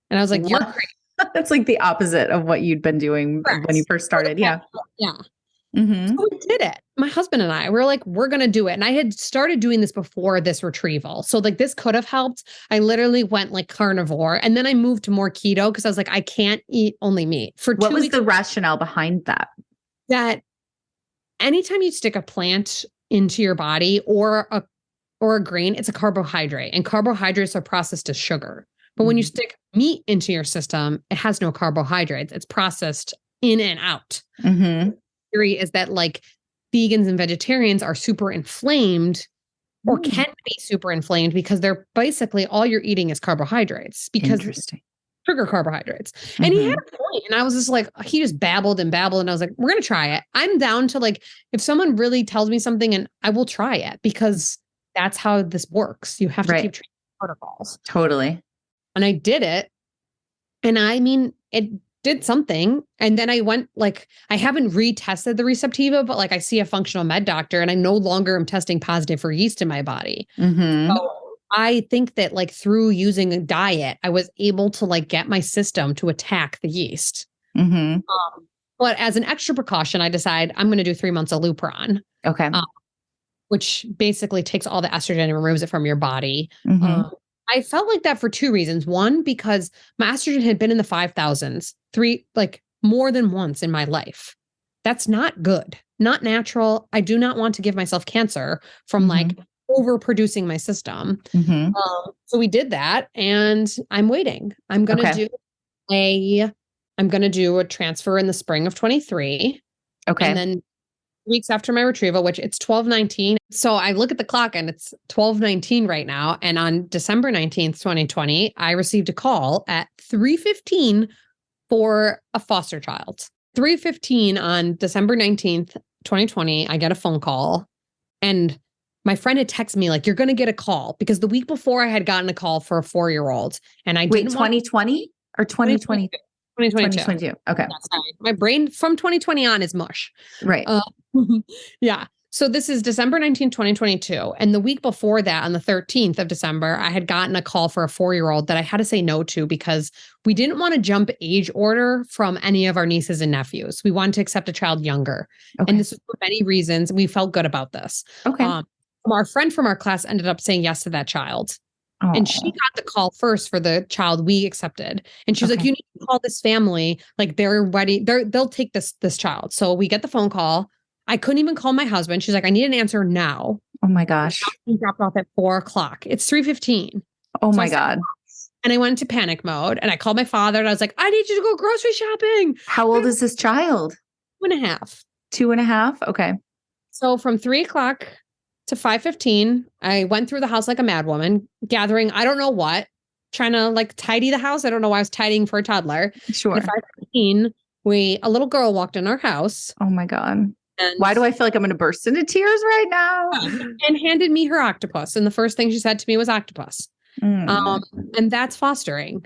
And I was like, you're crazy. That's like the opposite of what you'd been doing when you first started. Yeah. Yeah. So we did it. My husband and I were like, we're going to do it. And I had started doing this before this retrieval. So like this could have helped. I literally went like carnivore, and then I moved to more keto because I was like, I can't eat only meat for 2 weeks. What was the rationale behind that? That anytime you stick a plant into your body or a grain, it's a carbohydrate, and carbohydrates are processed as sugar. But when you stick meat into your system, it has no carbohydrates. It's processed in and out. The theory is that like vegans and vegetarians are super inflamed or can be super inflamed because they're basically all you're eating is carbohydrates, because sugar carbohydrates. And he had a point. And I was just like, he just babbled and babbled. And I was like, we're going to try it. I'm down to like, if someone really tells me something, and I will try it, because that's how this works. You have to keep treating protocols. Totally. And I did it. And I mean, it did something. And then I went like, I haven't retested the receptiva, but like I see a functional med doctor, and I no longer am testing positive for yeast in my body. So I think that like through using a diet, I was able to like get my system to attack the yeast. But as an extra precaution, I decided I'm going to do 3 months of Lupron. Which basically takes all the estrogen and removes it from your body. I felt like that for 2 reasons. One, because my estrogen had been in the 5,000s, like more than once in my life. That's not good, not natural. I do not want to give myself cancer from like overproducing my system. So we did that, and I'm waiting. I'm going to do a transfer in the spring of 23. And then weeks after my retrieval, which it's 12/19. So I look at the clock and it's 12/19 right now. And on December 19th, 2020, I received a call at 3:15 for a foster child. 3:15 on December 19th, 2020, I get a phone call, and my friend had texted me like, you're going to get a call, because the week before I had gotten a call for a 4-year-old, and I didn't 2020 or 2020? 2022. Okay. My brain from 2020 on is mush. Right. Yeah. So this is December 19th, 2022. And the week before that, on the 13th of December, I had gotten a call for a 4-year-old that I had to say no to, because we didn't want to jump age order from any of our nieces and nephews. We wanted to accept a child younger. And this was for many reasons. We felt good about this. Our friend from our class ended up saying yes to that child. And she got the call first for the child we accepted. And she was like, you need to call this family. Like they're ready. They'll take this child. So we get the phone call. I couldn't even call my husband. She's like, I need an answer now. Oh my gosh. He dropped off at 4:00. It's 3:15. Oh my God. And I went into panic mode and I called my father and I was like, I need you to go grocery shopping. How old is this child? 2.5. 2.5. Okay. So from 3:00 to 5:15, I went through the house like a madwoman, gathering, I don't know what, trying to like tidy the house. I don't know why I was tidying for a toddler. Sure. At 5:15, a little girl walked in our house. Oh my God. And why do I feel like I'm going to burst into tears right now? And handed me her octopus. And the first thing she said to me was octopus. And that's fostering.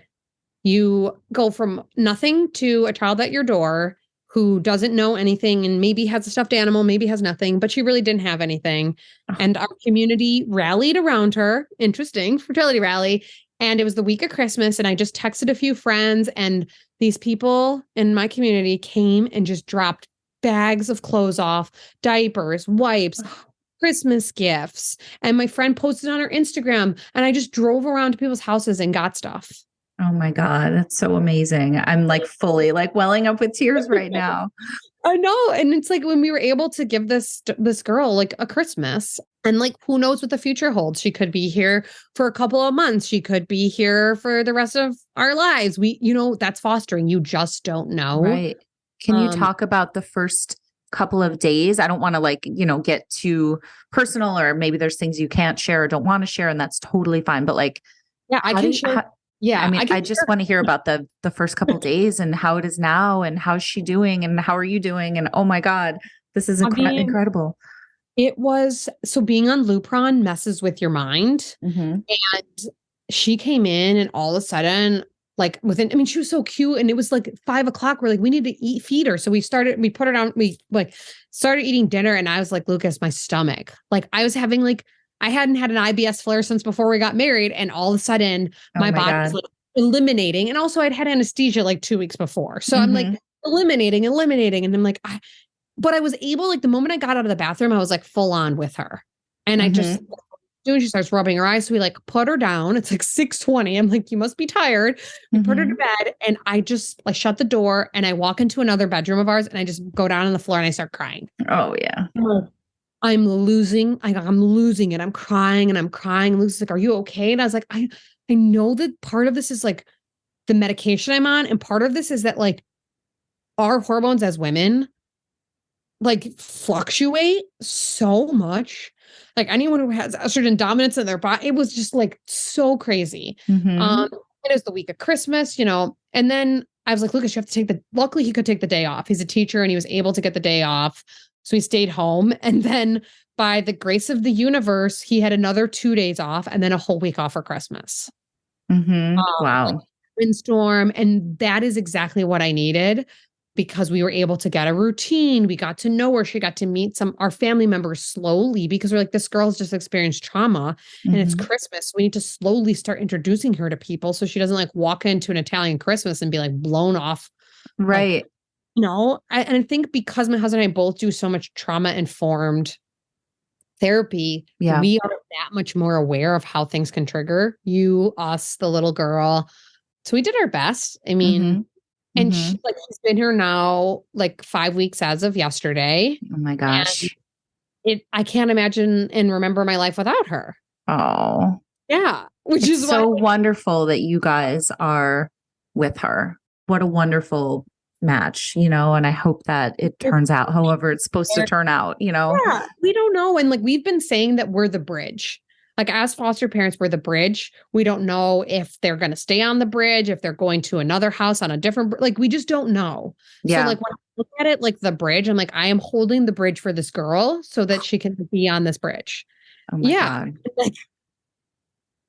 You go from nothing to a child at your door who doesn't know anything and maybe has a stuffed animal, maybe has nothing, but she really didn't have anything. And our community rallied around her. Interesting, fertility rally. And it was the week of Christmas. And I just texted a few friends and these people in my community came and just dropped bags of clothes off, diapers, wipes, Christmas gifts. And my friend posted on her Instagram and I just drove around to people's houses and got stuff. Oh my God. That's so amazing. I'm like fully like welling up with tears right now. I know. And it's like when we were able to give this girl like a Christmas and like, who knows what the future holds? She could be here for a couple of months. She could be here for the rest of our lives. That's fostering. You just don't know. Right. Can you talk about the first couple of days? I don't want to get too personal, or maybe there's things you can't share or don't want to share, and that's totally fine. But like, yeah, I can share. I just want to hear about the first couple of days and how it is now and how's she doing and how are you doing? And oh my God, this is incredible. It was, so being on Lupron messes with your mind. And she came in and all of a sudden, like she was so cute and it was like 5:00. We're like, we need to feed her. So we put her down. We like started eating dinner and I was like, Lucas, my stomach, like I was having I hadn't had an IBS flare since before we got married. And all of a sudden my body was like eliminating. And also I'd had anesthesia like 2 weeks before. So I'm like eliminating. And I'm like, but I was able, like the moment I got out of the bathroom, I was like full on with her. And I just, she starts rubbing her eyes. So we like put her down. It's like 6:20. I'm like, you must be tired. We put her to bed and I just like shut the door and I walk into another bedroom of ours and I just go down on the floor and I start crying. Oh yeah. I'm losing it. I'm crying. Lucy's like, are you okay? And I was like, I know that part of this is like the medication I'm on. And part of this is that like our hormones as women like fluctuate so much. Like anyone who has estrogen dominance in their body, it was just like so crazy. It was the week of Christmas, and then I was like, Lucas, you have to luckily he could take the day off. He's a teacher and he was able to get the day off. So he stayed home. And then by the grace of the universe, he had another 2 days off and then a whole week off for Christmas. Wow. Like windstorm. And that is exactly what I needed because we were able to get a routine. We got to know her. She got to meet our family members slowly because we're like, this girl's just experienced trauma and it's Christmas. We need to slowly start introducing her to people so she doesn't like walk into an Italian Christmas and be like blown off. Right. Like, I think because my husband and I both do so much trauma-informed therapy, we are that much more aware of how things can trigger you, us, the little girl. So we did our best. I mean, and she's been here now like 5 weeks as of yesterday. Oh my gosh. I can't imagine and remember my life without her. Oh. Yeah. Which is so wonderful that you guys are with her. What a wonderful match, and I hope that it turns out however it's supposed to turn out, Yeah, we don't know. And like, we've been saying that we're the bridge. Like as foster parents, we're the bridge. We don't know if they're going to stay on the bridge, if they're going to another house on a different, like, we just don't know. Yeah. So like when I look at it, like the bridge, I'm like, I am holding the bridge for this girl so that she can be on this bridge. Oh my God.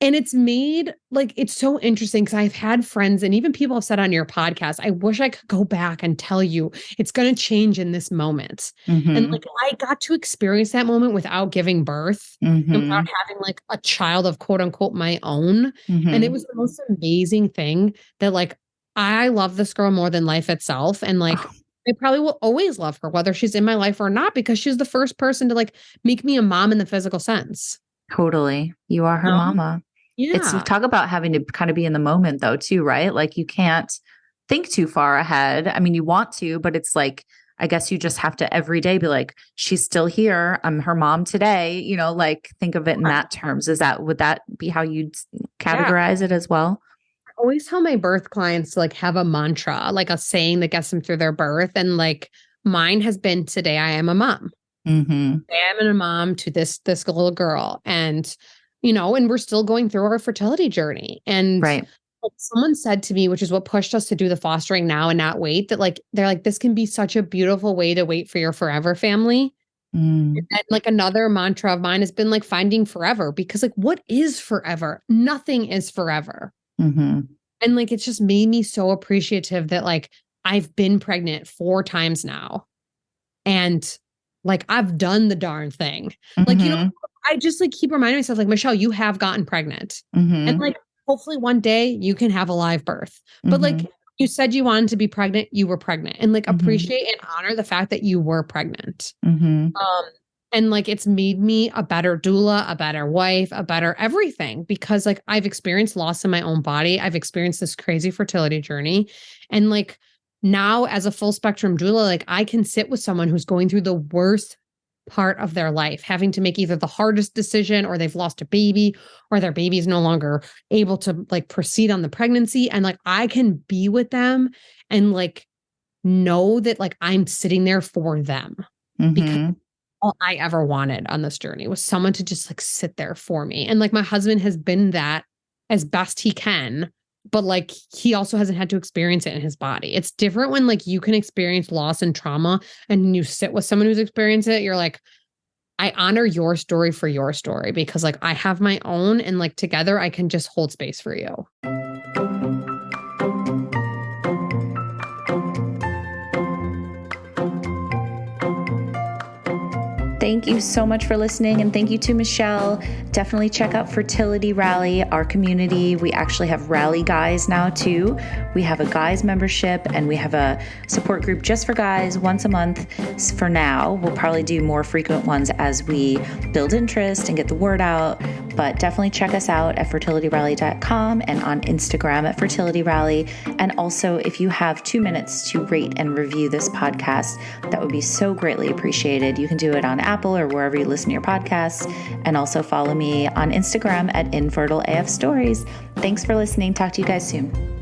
And it's made like, it's so interesting because I've had friends and even people have said on your podcast, I wish I could go back and tell you it's going to change in this moment. And like, I got to experience that moment without giving birth and without having like a child of quote unquote my own. And it was the most amazing thing that like, I love this girl more than life itself. And like, I probably will always love her, whether she's in my life or not, because she's the first person to like make me a mom in the physical sense. Totally. You are her mama. It's Yeah. talk about having to kind of be in the moment though, too, right? Like you can't think too far ahead. I mean, you want to, but it's like, I guess you just have to every day be like, she's still here. I'm her mom today, like think of it in that terms. Would that be how you'd Yeah. categorize it as well? I always tell my birth clients to like have a mantra, like a saying that gets them through their birth. And like mine has been, today I am a mom. Mm-hmm. Today I'm a mom to this little girl. And, and we're still going through our fertility journey. And Right. like someone said to me, which is what pushed us to do the fostering now and not wait, that like they're like, this can be such a beautiful way to wait for your forever family. Mm. And like another mantra of mine has been like finding forever, because like what is forever? Nothing is forever. Mm-hmm. And like it's just made me so appreciative that like I've been pregnant 4 times now. And like I've done the darn thing. Like, Mm-hmm. I just like keep reminding myself, like, Michelle, you have gotten pregnant. And Mm-hmm. like hopefully one day you can have a live birth. But Mm-hmm. like you said you wanted to be pregnant, you were pregnant. And like Mm-hmm. appreciate and honor the fact that you were pregnant. Mm-hmm. And like it's made me a better doula, a better wife, a better everything, because like I've experienced loss in my own body. I've experienced this crazy fertility journey. And like now as a full spectrum doula, like I can sit with someone who's going through the worst part of their life, having to make either the hardest decision, or they've lost a baby, or their baby is no longer able to like proceed on the pregnancy. And like I can be with them and like know that like I'm sitting there for them, because Mm-hmm. all I ever wanted on this journey was someone to just like sit there for me. And like my husband has been that as best he can, but like he also hasn't had to experience it in his body. It's different when like you can experience loss and trauma and you sit with someone who's experienced it. You're like, I honor your story for your story, because like I have my own, and like together I can just hold space for you. Thank you so much for listening, and thank you to Michelle. Definitely check out Fertility Rally, our community. We actually have rally guys now too. We have a guys membership, and we have a support group just for guys once a month for now. We'll probably do more frequent ones as we build interest and get the word out, but definitely check us out at fertilityrally.com and on Instagram at Fertility Rally. And also, if you have 2 minutes to rate and review this podcast, that would be so greatly appreciated. You can do it on Apple or wherever you listen to your podcasts. And also follow me on Instagram at Infertile AF Stories. Thanks for listening. Talk to you guys soon.